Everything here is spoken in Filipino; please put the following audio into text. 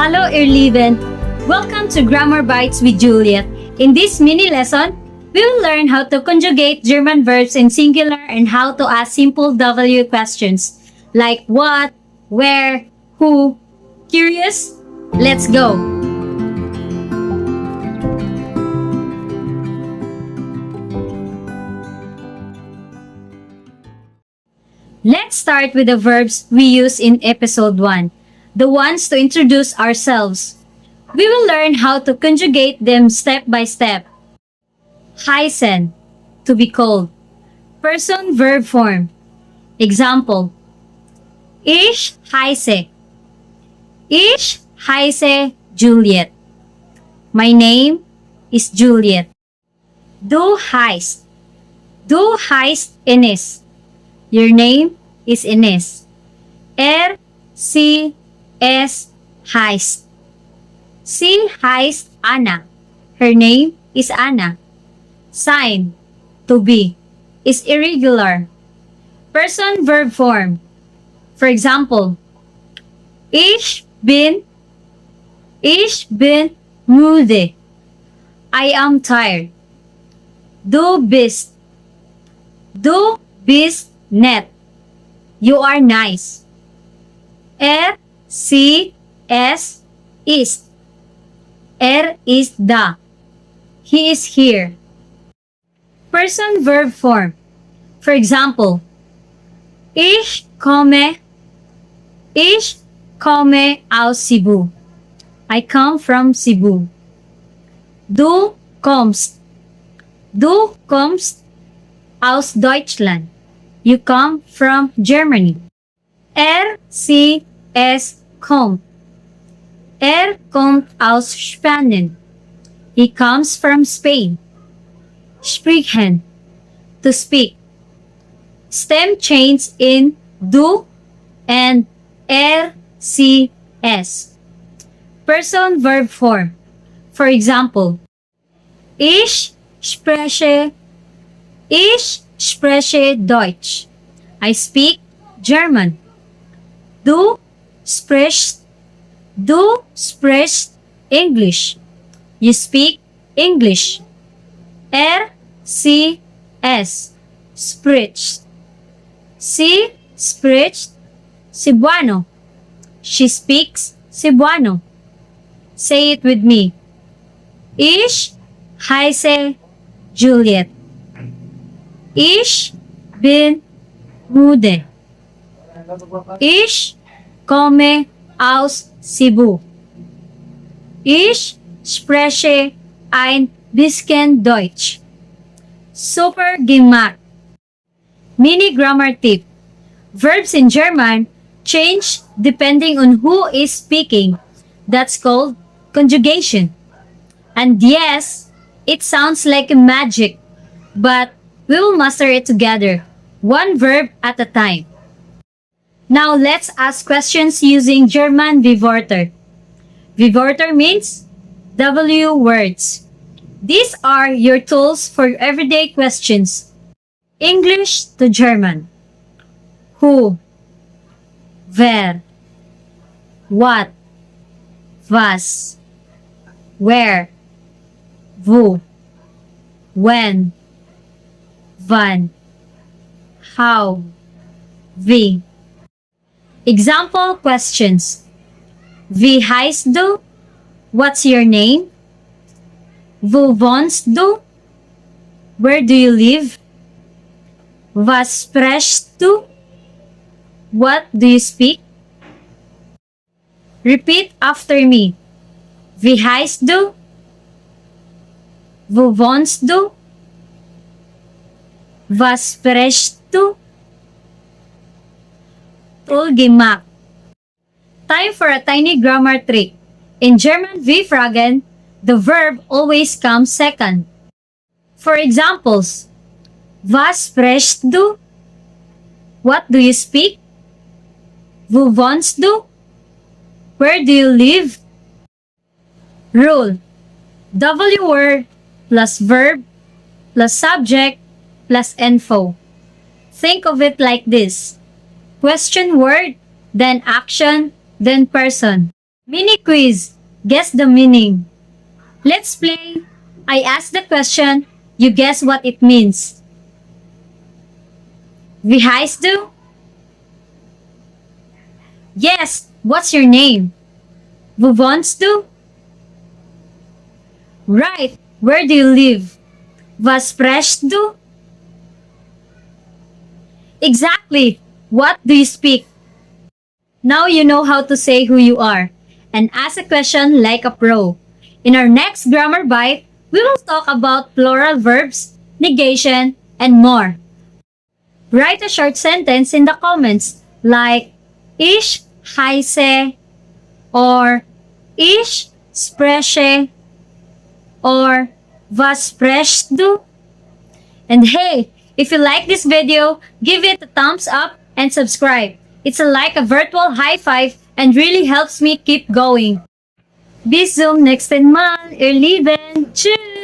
Hallo ihr Lieben! Welcome to Grammar Bites with Juliet. In this mini lesson, we will learn how to conjugate German verbs in singular and how to ask simple W questions like what, where, who. Curious? Let's go! Let's start with the verbs we use in episode 1, the ones to introduce ourselves. We will learn how to conjugate them step by step. Heißen, to be cold. Person verb form. Example: Ich heiße. Ich heiße Juliet. My name is Juliet. Du heißt. Du heißt Ines. Your name is Ines. Sie heißt. Sie heißt Anna. Her name is Anna. Sein, to be, is irregular. Person verb form. For example, Ich bin müde. I am tired. Du bist nett. You are nice. Ist. Ist da. He is here. Person verb form. For example, Ich komme aus Cebu. I come from Cebu. Du kommst aus Deutschland. You come from Germany. Kommt. Kommt aus Spanien. He comes from Spain. Sprechen, to speak. Stem chains in du and Person verb form. For example, Ich spreche Deutsch. I speak German. Du sprichst English. You speak English. Sprichst. Sie spricht Cebuano. She speaks Cebuano. Say it with me. Ich heiße Juliet. Ich bin müde. Ich komme aus Cebu. Ich spreche ein bisschen Deutsch. Super gemacht. Mini grammar tip. Verbs in German change depending on who is speaking. That's called conjugation. And yes, it sounds like magic, but we will master it together, one verb at a time. Now let's ask questions using German Wörter. Wörter means W words. These are your tools for everyday questions. English to German. Who, wer, what, was, where, wo, when, wann, how, wie. Example questions. Wie heißt du? What's your name? Wo wohnst du? Where do you live? Was sprichst du? What do you speak? Repeat after me. Wie heißt du? Wo wohnst du? Was sprichst du? Toll gemacht. Time for a tiny grammar trick. In German W-fragen, the verb always comes second. For examples, was sprichst du? What do you speak? Wo wohnst du? Where do you live? Rule: W word plus verb plus subject plus info. Think of it like this. Question word, then action, then person. Mini quiz. Guess the meaning. Let's play. I ask the question, you guess what it means. Wie heißt du? Yes, what's your name? Wo wohnst du? Right, where do you live? Was sprichst du? Exactly, what do you speak? Now you know how to say who you are and ask a question like a pro. In our next grammar bite, we will talk about plural verbs, negation, and more. Write a short sentence in the comments like ich heiße or ich spreche or was sprichst du? And hey, if you like this video, give it a thumbs up and subscribe. It's like a virtual high five and really helps me keep going. Bis zum nächsten Mal, ihr Lieben. Tschüss!